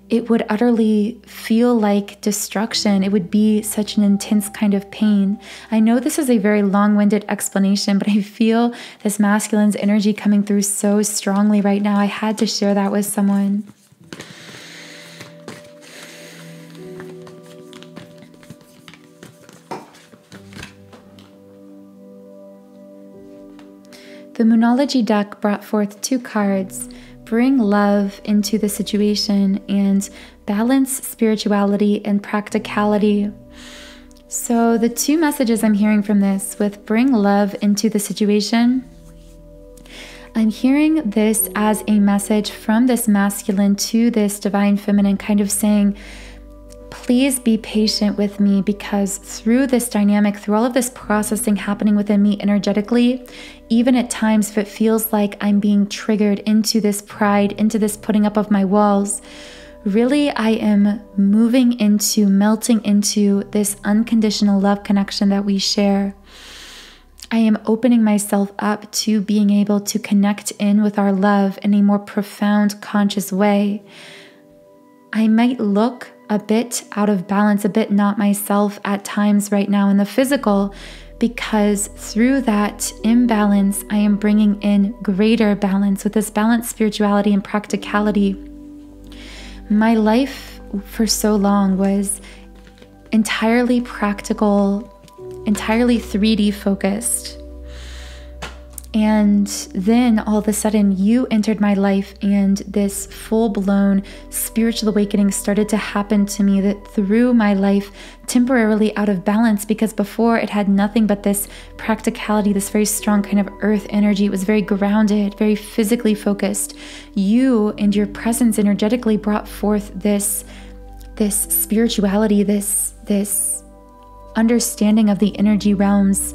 it would utterly feel like destruction. It would be such an intense kind of pain. I know this is a very long-winded explanation, but I feel this masculine's energy coming through so strongly right now. I had to share that with someone. The Moonology deck brought forth 2 cards. Bring love into the situation and balance spirituality and practicality. So the 2 messages I'm hearing from this with bring love into the situation, I'm hearing this as a message from this masculine to this Divine Feminine, kind of saying, please be patient with me because through this dynamic, through all of this processing happening within me energetically, even at times if it feels like I'm being triggered into this pride, into this putting up of my walls, really I am moving into, melting into this unconditional love connection that we share. I am opening myself up to being able to connect in with our love in a more profound, conscious way. I might look a bit out of balance, a bit not myself at times right now in the physical, because through that imbalance, I am bringing in greater balance. With this balanced spirituality and practicality, my life for so long was entirely practical, entirely 3D focused. And then all of a sudden you entered my life and this full-blown spiritual awakening started to happen to me that threw my life temporarily out of balance, because before it had nothing but this practicality, this very strong kind of earth energy. It was very grounded, very physically focused. You and your presence energetically brought forth this spirituality, this understanding of the energy realms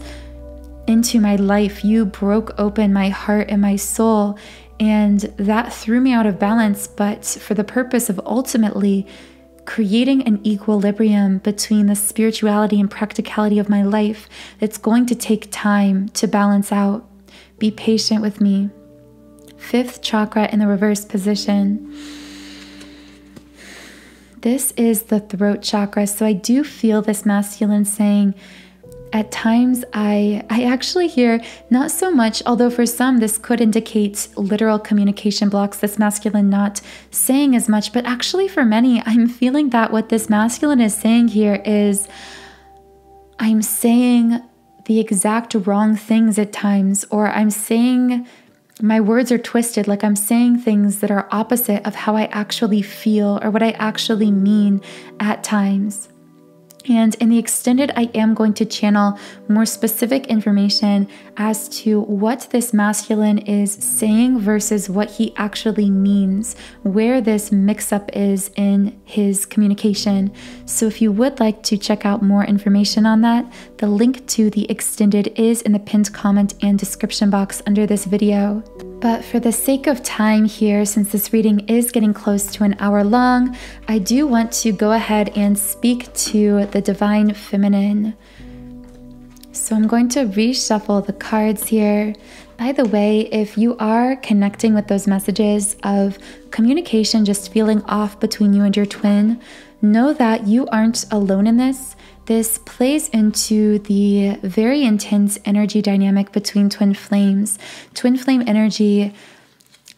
into my life. You broke open my heart and my soul, and that threw me out of balance, but for the purpose of ultimately creating an equilibrium between the spirituality and practicality of my life that's going to take time to balance out. Be patient with me. 5th chakra in the reverse position. This is the throat chakra. So I do feel this masculine saying, at times, I actually hear not so much, although for some this could indicate literal communication blocks, this masculine not saying as much, but actually for many, I'm feeling that what this masculine is saying here is, I'm saying the exact wrong things at times, or I'm saying my words are twisted, like I'm saying things that are opposite of how I actually feel or what I actually mean at times. And in the extended, I am going to channel more specific information as to what this masculine is saying versus what he actually means, where this mix-up is in his communication. So if you would like to check out more information on that, the link to the extended is in the pinned comment and description box under this video. But for the sake of time here, since this reading is getting close to an hour long, I do want to go ahead and speak to the Divine Feminine. So I'm going to reshuffle the cards here. By the way, if you are connecting with those messages of communication just feeling off between you and your twin, know that you aren't alone in this. This plays into the very intense energy dynamic between twin flames. Twin flame energy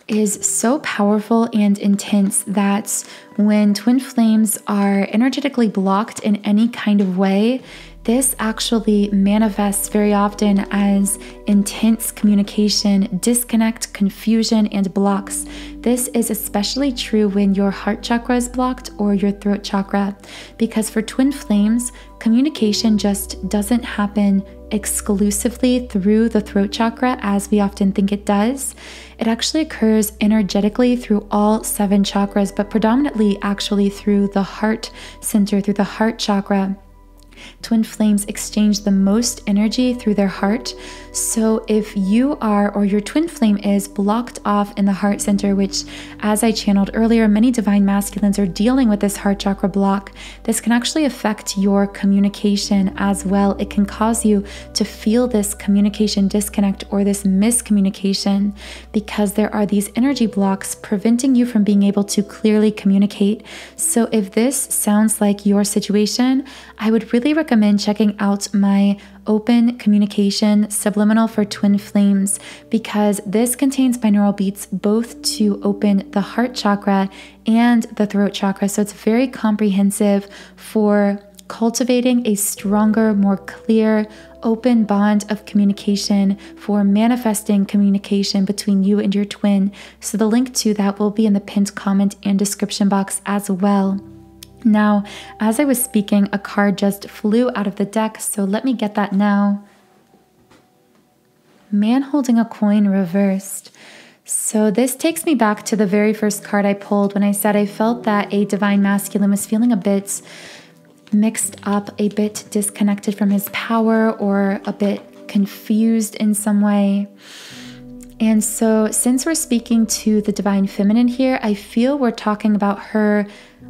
is so powerful and intense that when twin flames are energetically blocked in any kind of way, this actually manifests very often as intense communication, disconnect, confusion, and blocks. This is especially true when your heart chakra is blocked or your throat chakra, because for twin flames, communication just doesn't happen exclusively through the throat chakra as we often think it does. It actually occurs energetically through all 7 chakras, but predominantly actually through the heart center, through the heart chakra. Twin flames exchange the most energy through their heart. So if you are, or your twin flame is blocked off in the heart center, which as I channeled earlier, many divine masculines are dealing with this heart chakra block, this can actually affect your communication as well. It can cause you to feel this communication disconnect or this miscommunication because there are these energy blocks preventing you from being able to clearly communicate. So if this sounds like your situation, I would really recommend checking out my open communication subliminal for twin flames, because this contains binaural beats both to open the heart chakra and the throat chakra. So it's very comprehensive for cultivating a stronger, more clear, open bond of communication, for manifesting communication between you and your twin. So the link to that will be in the pinned comment and description box as well. Now, as I was speaking, a card just flew out of the deck, so let me get that now. Man holding a coin reversed. So this takes me back to the very first card I pulled when I said I felt that a divine masculine was feeling a bit mixed up, a bit disconnected from his power, or a bit confused in some way. And so since we're speaking to the divine feminine here, I feel we're talking about her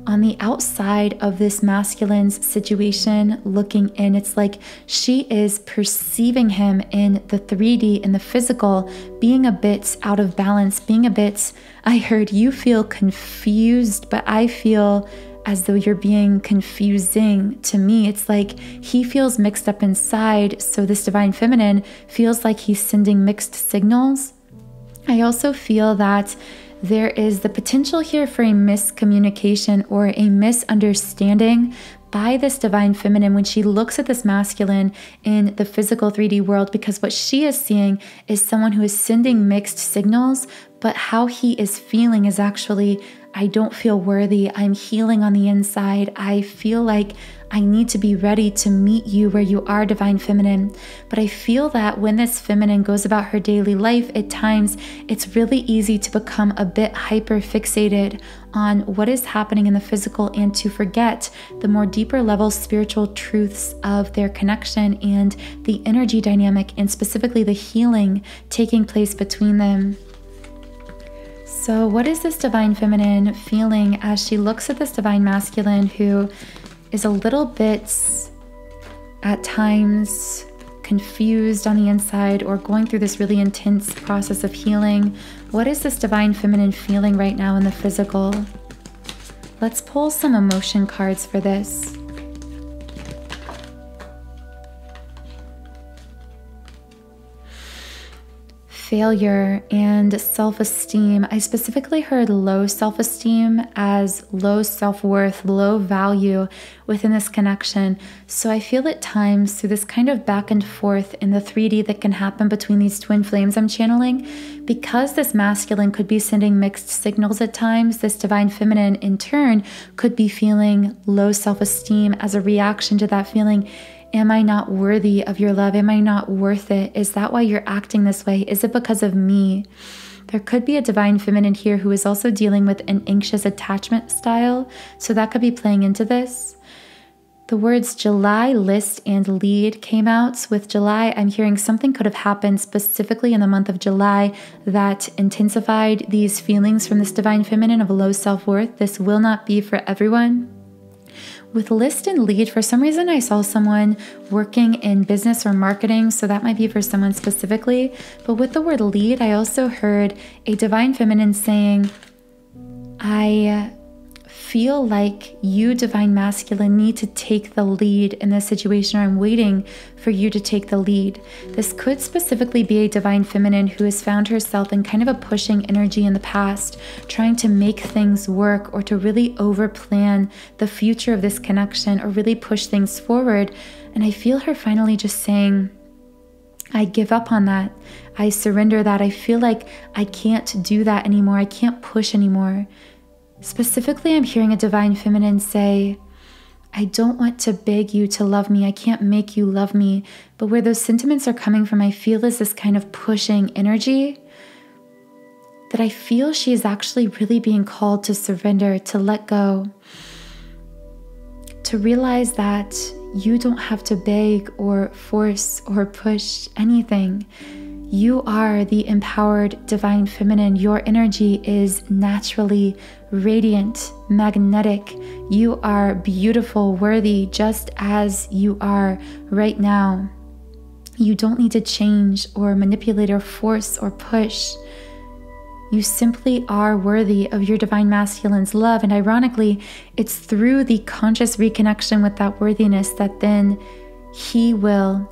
on the outside of this masculine's situation, looking in. It's like she is perceiving him in the 3D, in the physical, being a bit out of balance, being a bit, I heard you feel confused, but I feel as though you're being confusing to me. It's like he feels mixed up inside, so this divine feminine feels like he's sending mixed signals. I also feel that there is the potential here for a miscommunication or a misunderstanding by this divine feminine when she looks at this masculine in the physical 3D world, because what she is seeing is someone who is sending mixed signals, but how he is feeling is actually, I don't feel worthy. I'm healing on the inside. I feel like I need to be ready to meet you where you are, divine feminine. But I feel that when this feminine goes about her daily life, at times it's really easy to become a bit hyper fixated on what is happening in the physical and to forget the more deeper level spiritual truths of their connection and the energy dynamic, and specifically the healing taking place between them. So what is this divine feminine feeling as she looks at this divine masculine who is a little bit at times confused on the inside or going through this really intense process of healing? What is this divine feminine feeling right now in the physical? Let's pull some emotion cards for this. Failure and self-esteem. I specifically heard low self-esteem as low self-worth, low value within this connection. So I feel at times through this kind of back and forth in the 3D that can happen between these twin flames I'm channeling, because this masculine could be sending mixed signals at times, this divine feminine in turn could be feeling low self-esteem as a reaction to that feeling. Am I not worthy of your love? Am I not worth it? Is that why you're acting this way? Is it because of me? There could be a divine feminine here who is also dealing with an anxious attachment style, so that could be playing into this. The words July, list, and lead came out. With July, I'm hearing something could have happened specifically in the month of July that intensified these feelings from this divine feminine of low self-worth. This will not be for everyone. With list and lead, for some reason I saw someone working in business or marketing, so that might be for someone specifically. But with the word lead, I also heard a divine feminine saying, I feel like you, divine masculine, need to take the lead in this situation, or I'm waiting for you to take the lead. This could specifically be a divine feminine who has found herself in kind of a pushing energy in the past, trying to make things work or to really overplan the future of this connection or really push things forward. And I feel her finally just saying, I give up on that. I surrender that. I feel like I can't do that anymore. I can't push anymore. Specifically, I'm hearing a divine feminine say, I don't want to beg you to love me. I can't make you love me. But where those sentiments are coming from, I feel is this kind of pushing energy that I feel she is actually really being called to surrender, to let go, to realize that you don't have to beg or force or push anything. You are the empowered divine feminine. Your energy is naturally radiant, magnetic. You are beautiful, worthy, just as you are right now. You don't need to change or manipulate or force or push. You simply are worthy of your divine masculine's love. And ironically, it's through the conscious reconnection with that worthiness that then he will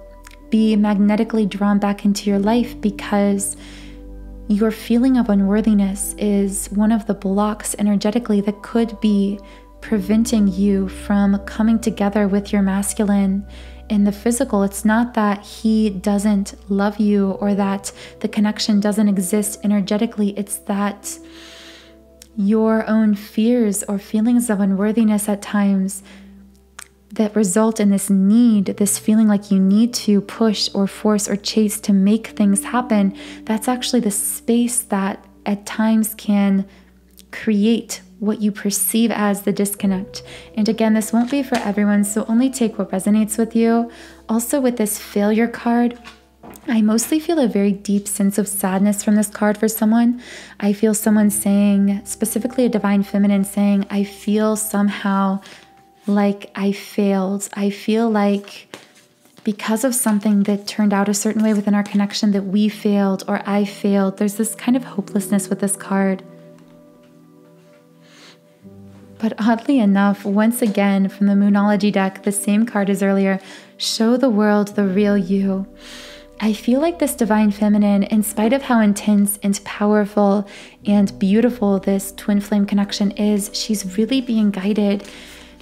be magnetically drawn back into your life, because your feeling of unworthiness is one of the blocks energetically that could be preventing you from coming together with your masculine in the physical. It's not that he doesn't love you or that the connection doesn't exist energetically. It's that your own fears or feelings of unworthiness at times that result in this need, this feeling like you need to push or force or chase to make things happen, that's actually the space that at times can create what you perceive as the disconnect. And again, this won't be for everyone, so only take what resonates with you. Also with this failure card, I mostly feel a very deep sense of sadness from this card for someone. I feel someone saying, specifically a divine feminine saying, I feel somehow like I failed. I feel like because of something that turned out a certain way within our connection that we failed or I failed. There's this kind of hopelessness with this card. But oddly enough, once again, from the Moonology deck, the same card as earlier, show the world the real you. I feel like this divine feminine, in spite of how intense and powerful and beautiful this twin flame connection is, she's really being guided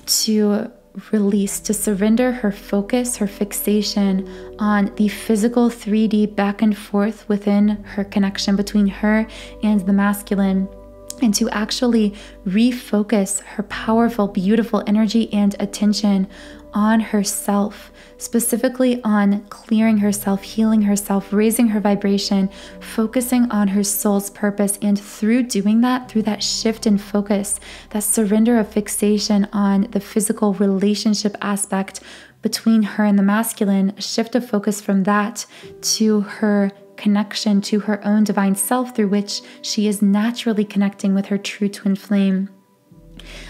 to release, to surrender her focus, her fixation on the physical 3D back and forth within her connection between her and the masculine, and to actually refocus her powerful, beautiful energy and attention on herself, specifically on clearing herself, healing herself, raising her vibration, focusing on her soul's purpose. And through doing that, through that shift in focus, that surrender of fixation on the physical relationship aspect between her and the masculine, a shift of focus from that to her connection to her own divine self, through which she is naturally connecting with her true twin flame.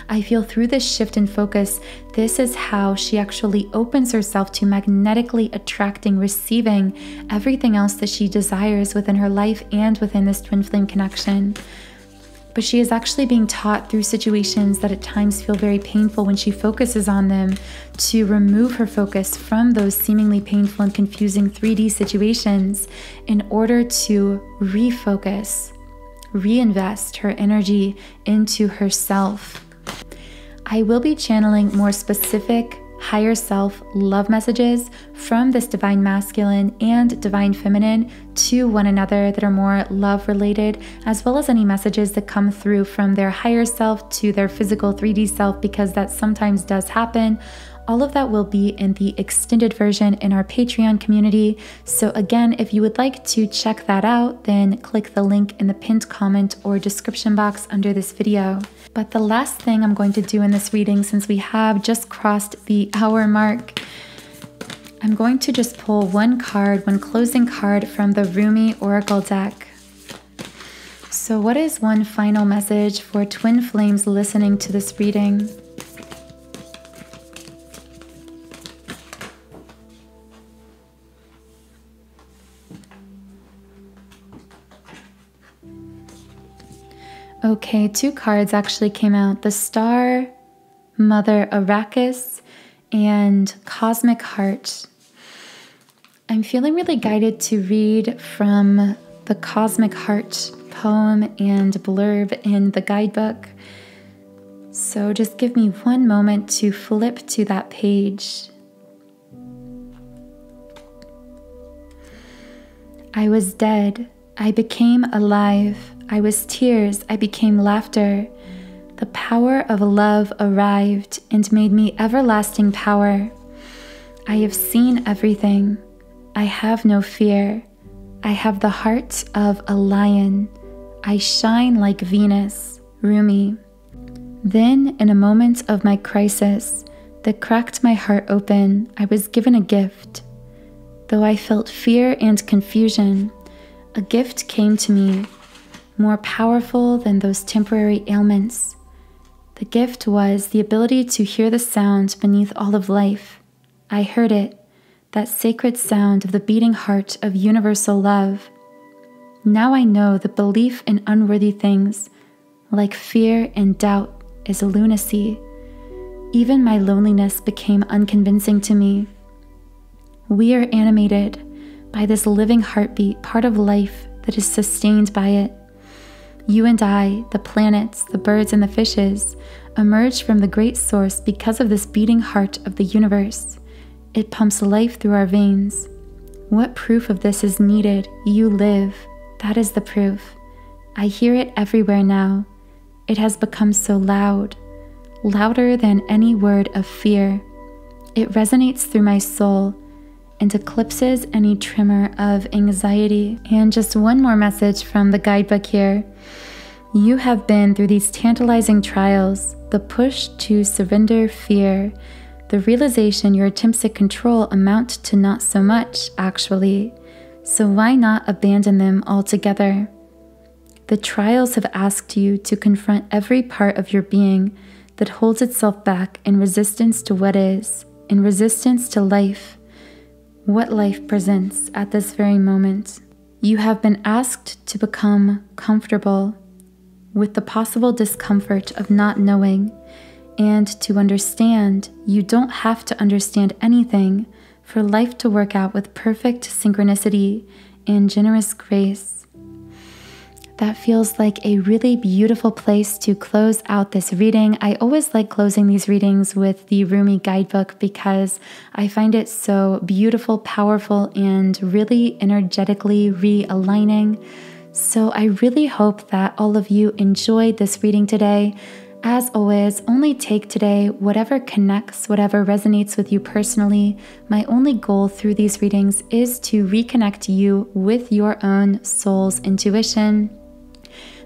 I feel through this shift in focus, this is how she actually opens herself to magnetically attracting, receiving everything else that she desires within her life and within this twin flame connection. But she is actually being taught through situations that at times feel very painful when she focuses on them, to remove her focus from those seemingly painful and confusing 3D situations in order to refocus, reinvest her energy into herself. I will be channeling more specific higher self love messages from this divine masculine and divine feminine to one another that are more love related, as well as any messages that come through from their higher self to their physical 3D self, because that sometimes does happen. All of that will be in the extended version in our Patreon community. So again, if you would like to check that out, then click the link in the pinned comment or description box under this video. But the last thing I'm going to do in this reading, since we have just crossed the hour mark, I'm going to just pull one closing card from the Rumi Oracle deck. So what is one final message for twin flames listening to this reading? Okay, two cards actually came out. The Star, Mother Arrakis, and Cosmic Heart. I'm feeling really guided to read from the Cosmic Heart poem and blurb in the guidebook. So just give me one moment to flip to that page. I was dead. I became alive. I was tears, I became laughter. The power of love arrived and made me everlasting power. I have seen everything. I have no fear. I have the heart of a lion. I shine like Venus, Rumi. Then, in a moment of my crisis that cracked my heart open, I was given a gift. Though I felt fear and confusion, a gift came to me, more powerful than those temporary ailments. The gift was the ability to hear the sound beneath all of life. I heard it, that sacred sound of the beating heart of universal love. Now I know that belief in unworthy things, like fear and doubt, is a lunacy. Even my loneliness became unconvincing to me. We are animated by this living heartbeat, part of life that is sustained by it. You and I, the planets, the birds, and the fishes, emerge from the great source because of this beating heart of the universe. It pumps life through our veins. What proof of this is needed? You live. That is the proof. I hear it everywhere now. It has become so loud, louder than any word of fear. It resonates through my soul and eclipses any tremor of anxiety. And just one more message from the guidebook here. You have been through these tantalizing trials, the push to surrender fear, the realization your attempts at control amount to not so much, actually. So why not abandon them altogether? The trials have asked you to confront every part of your being that holds itself back in resistance to what is, in resistance to life, what life presents at this very moment. You have been asked to become comfortable with the possible discomfort of not knowing And to understand, you don't have to understand anything for life to work out with perfect synchronicity and generous grace. That feels like a really beautiful place to close out this reading. I always like closing these readings with the Rumi guidebook because I find it so beautiful, powerful, and really energetically realigning. So I really hope that all of you enjoyed this reading today. As always, only take today whatever connects, whatever resonates with you personally. My only goal through these readings is to reconnect you with your own soul's intuition.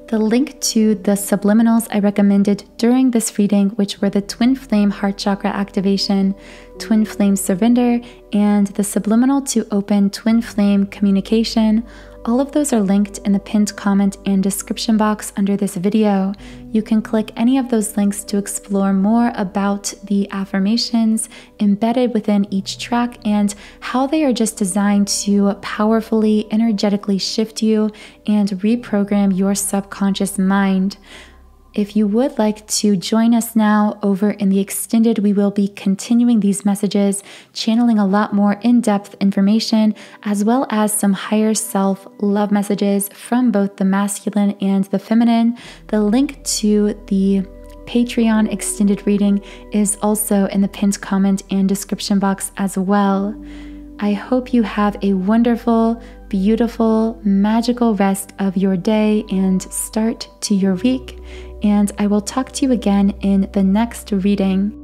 The link to the subliminals I recommended during this reading, which were the twin flame heart chakra activation, twin flame surrender, and the subliminal to open twin flame communication, all of those are linked in the pinned comment and description box under this video. You can click any of those links to explore more about the affirmations embedded within each track and how they are just designed to powerfully, energetically shift you and reprogram your subconscious mind. If you would like to join us now over in the extended, we will be continuing these messages, channeling a lot more in-depth information, as well as some higher self love messages from both the masculine and the feminine. The link to the Patreon extended reading is also in the pinned comment and description box as well. I hope you have a wonderful, beautiful, magical rest of your day and start to your week. And I will talk to you again in the next reading.